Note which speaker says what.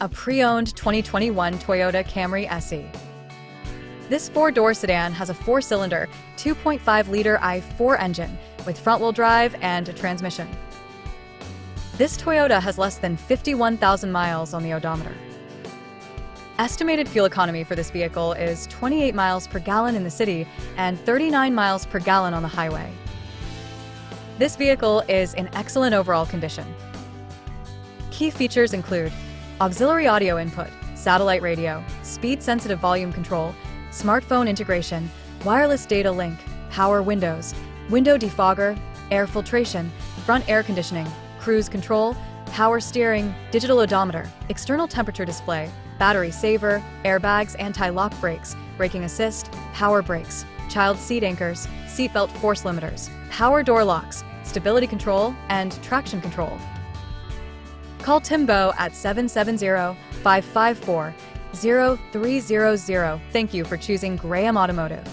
Speaker 1: a pre-owned 2021 Toyota Camry SE. This four-door sedan has a four-cylinder, 2.5-liter i4 engine with front-wheel drive and a transmission. This Toyota has less than 51,000 miles on the odometer. Estimated fuel economy for this vehicle is 28 miles per gallon in the city and 39 miles per gallon on the highway. This vehicle is in excellent overall condition. Key features include auxiliary audio input, satellite radio, speed-sensitive volume control, smartphone integration, wireless data link, power windows, window defogger, air filtration, front air conditioning, cruise control, power steering, digital odometer, external temperature display, battery saver, airbags, anti-lock brakes, braking assist, power brakes, child seat anchors, seatbelt force limiters, power door locks, stability control, and traction control. Call Timbo at 770-554-0300. Thank you for choosing Graham Automotive.